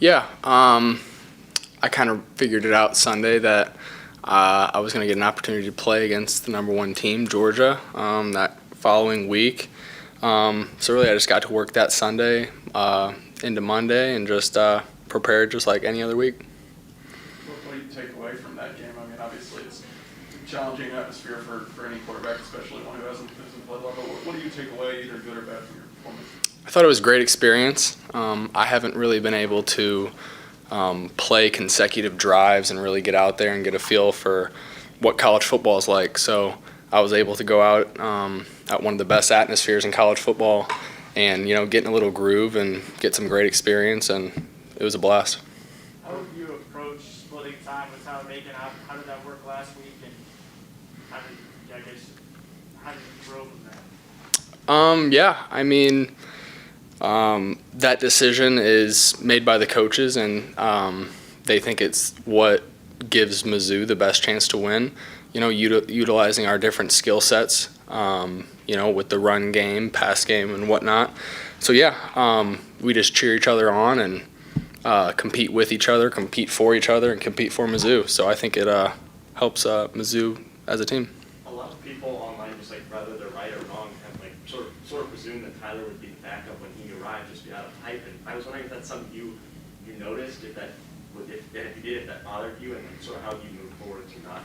Yeah, I kind of figured it out Sunday that I was going to get an opportunity to play against the number one team, Georgia, that following week. So really I just got to work that Sunday into Monday and just prepared just like any other week. What do you take away from that game? I mean, obviously it's a challenging atmosphere for any quarterback, especially one who hasn't played level. What do you take away, either good or bad, from your performance? I thought it was a great experience. I haven't really been able to play consecutive drives and really get out there and get a feel for what college football is like. So I was able to go out at one of the best atmospheres in college football and, get in a little groove and get some great experience, and it was a blast. How would you approach splitting time with Tyler Macon? How did that work last week, and how did you grow from that? Yeah, I mean, that decision is made by the coaches, and they think it's what gives Mizzou the best chance to win. Utilizing our different skill sets, with the run game, pass game, and whatnot. So yeah, we just cheer each other on and compete with each other, compete for each other, and compete for Mizzou. So I think it helps Mizzou as a team. A lot of people online, just like whether they're right or wrong, have like sort of presumed that Tyler would be the backup when he arrived, just be out of hype. And I was wondering if that's something you noticed, if you did, if that bothered you, and sort of how you move forward to not.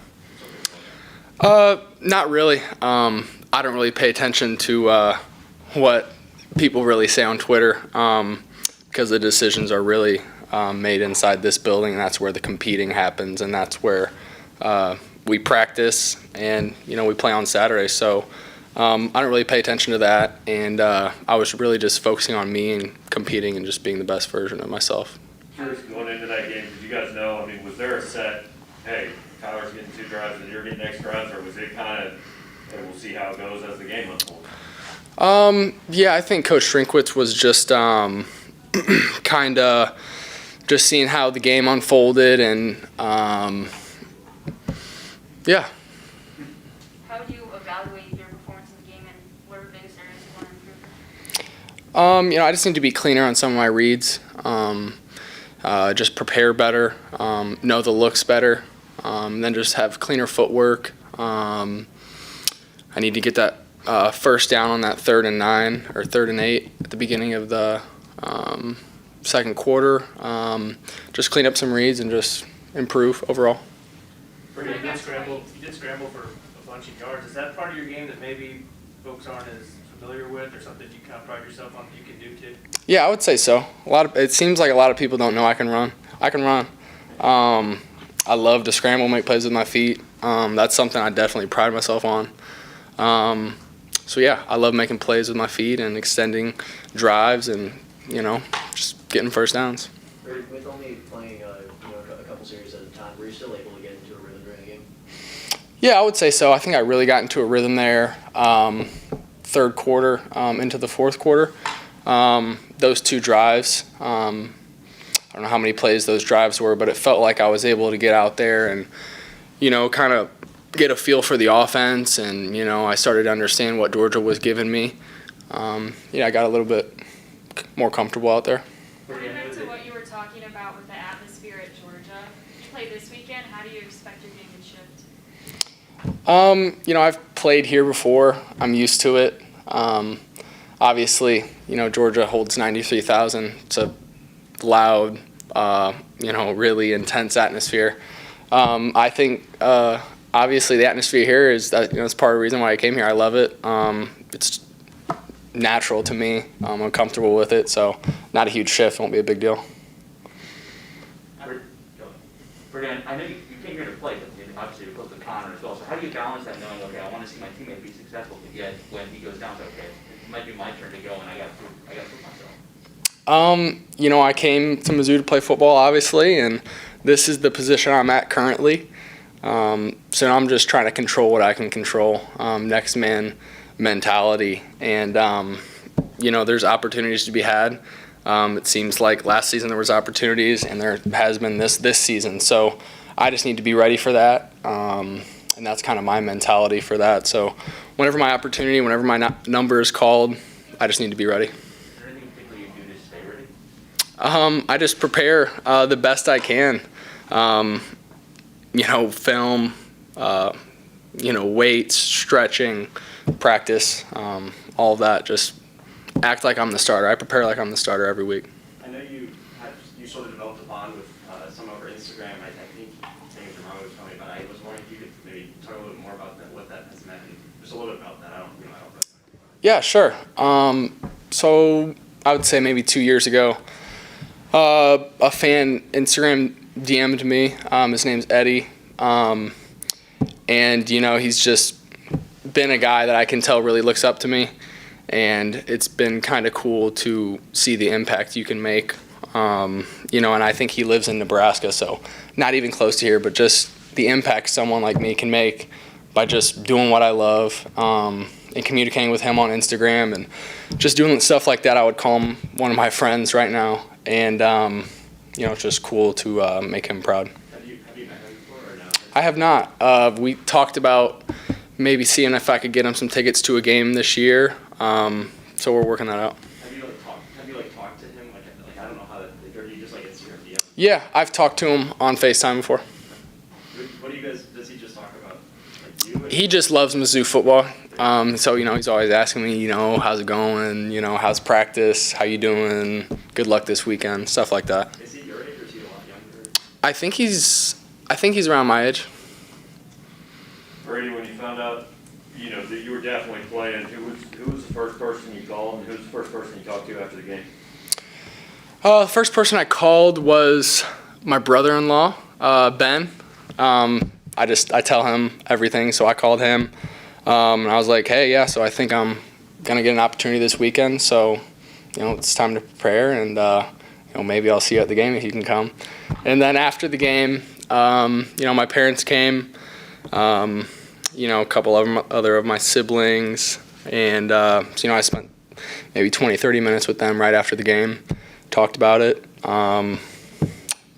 Not really. I don't really pay attention to what people really say on Twitter because the decisions are really made inside this building, and that's where the competing happens, and that's where we practice and we play on Saturday. So I don't really pay attention to that, and I was really just focusing on me and competing and just being the best version of myself. Curious, going into that game, did you guys know, I mean, was there a set, hey, Tyler's getting 2 drives and you're getting X drives, or was it kind of, hey, we'll see how it goes as the game unfolds? Yeah, I think Coach Shrinkwitz was just kind of just seeing how the game unfolded, and yeah. How would you evaluate your performance in the game, and what are the biggest areas you want to improve? I just need to be cleaner on some of my reads, just prepare better, know the looks better, then just have cleaner footwork. I need to get that first down on that 3rd and 9 or 3rd and 8 at the beginning of the second quarter. Just clean up some reads and just improve overall. Brady, you did scramble for a bunch of yards. Is that part of your game that maybe folks aren't as familiar with, or something you kind of pride yourself on that you can do too? Yeah, I would say so. It seems like a lot of people don't know I can run. I can run. I love to scramble, make plays with my feet. That's something I definitely pride myself on. So yeah, I love making plays with my feet and extending drives and just getting first downs. With only playing a couple series at a time, were you still able to get into a rhythm during the game? Yeah, I would say so. I think I really got into a rhythm there 3rd quarter into the 4th quarter. Those 2 drives, I don't know how many plays those drives were, but it felt like I was able to get out there and, kind of get a feel for the offense, and, I started to understand what Georgia was giving me. I got a little bit more comfortable out there. Going back to what you were talking about with the atmosphere at Georgia, you play this weekend. How do you expect your game to shift? I've played here before. I'm used to it. Obviously, Georgia holds 93,000. It's a loud, really intense atmosphere. I think obviously the atmosphere here is that it's part of the reason why I came here. I love it. It's natural to me. I'm comfortable with it, so not a huge shift. Won't be a big deal. Brady, I know you came here to play, but obviously you're close to Connor as well. So how do you balance that, knowing, okay, I want to see my teammate be successful, but yet when he goes down, okay, it might be my turn to go, and I got to prove myself. I came to Mizzou to play football, obviously, and this is the position I'm at currently. So I'm just trying to control what I can control, next man mentality. And, there's opportunities to be had. It seems like last season there was opportunities, and there has been this season. So I just need to be ready for that, and that's kind of my mentality for that. So whenever my opportunity, whenever my number is called, I just need to be ready. Is there anything particular you do to stay ready? I just prepare the best I can. Film, weights, stretching, practice, all of that. Just act like I'm the starter. I prepare like I'm the starter every week. I know you sort of developed a bond with some over Instagram. I think things were wrong was telling me about. I was wondering if you could maybe talk a little bit more about that, what that has meant, and just a little bit about that. I don't know. Yeah, sure. So I would say maybe 2 years ago, a fan Instagram DM'd me. His name's Eddie. And, he's just been a guy that I can tell really looks up to me. And it's been kind of cool to see the impact you can make. And I think he lives in Nebraska, so not even close to here, but just the impact someone like me can make by just doing what I love, and communicating with him on Instagram and just doing stuff like that. I would call him one of my friends right now. And, it's just cool to make him proud. Have you met him before or no? I have not. We talked about maybe seeing if I could get him some tickets to a game this year. So we're working that out. Have you talked to him? Like I don't know how that, or do you just like Instagram DM? Yeah, I've talked to him on FaceTime before. What do you guys, does he just talk about, like you? He just loves Mizzou football. So, he's always asking me, how's it going? How's practice? How you doing? Good luck this weekend, stuff like that. Is he your age or is he a lot younger? I think he's around my age. Brady, when you found out, that you were definitely playing, who was the first person you called, and who was the first person you talked to after the game? The first person I called was my brother-in-law, Ben. I tell him everything, so I called him. And I was like, hey, yeah, so I think I'm going to get an opportunity this weekend, so, it's time to prepare, and, maybe I'll see you at the game if you can come. And then after the game, my parents came, a couple of other of my siblings, and, I spent maybe 20, 30 minutes with them right after the game, talked about it,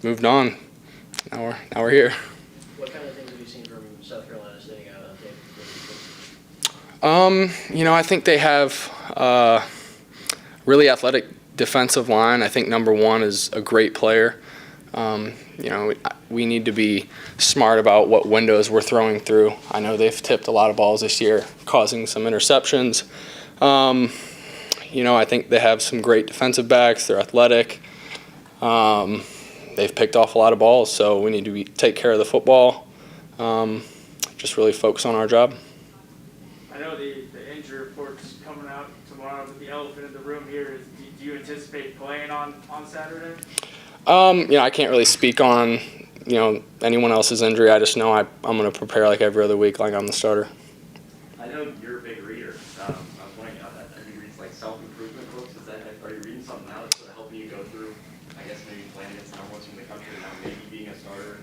moved on. Now we're here. What kind of things have you seen from South Carolina standing out on tape? I think they have really athletic defensive line. I think number one is a great player. We need to be smart about what windows we're throwing through. I know they've tipped a lot of balls this year, causing some interceptions. I think they have some great defensive backs. They're athletic. They've picked off a lot of balls, so we need to take care of the football. Just really focus on our job. I know the injury report's coming out tomorrow, but the elephant in the room here is, do you anticipate playing on Saturday? I can't really speak on, anyone else's injury. I just know I'm going to prepare like every other week like I'm the starter. I know you're a big reader. I was wondering how that you read like self-improvement books. Are you reading something now that's sort of helping you go through, I guess, maybe playing against the number ones from the country and now maybe being a starter?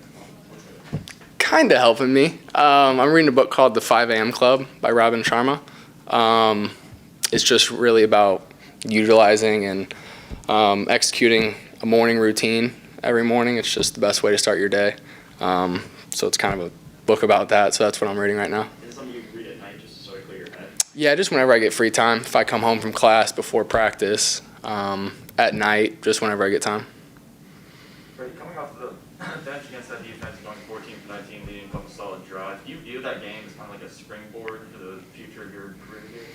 Kind of helping me. I'm reading a book called The 5 a.m. Club by Robin Sharma. It's just really about utilizing and executing a morning routine every morning. It's just the best way to start your day. So it's kind of a book about that. So that's what I'm reading right now. Is it something you read at night just to sort of clear your head? Yeah, just whenever I get free time. If I come home from class before practice, at night, just whenever I get time. Brady, coming off the bench against that defense, going 14 for 19, leading a couple solid drives, do you view that game as kind of like a springboard to the future of your career here?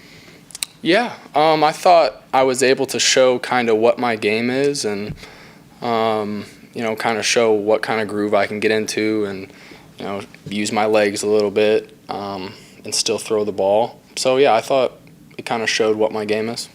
Yeah, I thought I was able to show kind of what my game is and, kind of show what kind of groove I can get into and, use my legs a little bit and still throw the ball. So, yeah, I thought it kind of showed what my game is.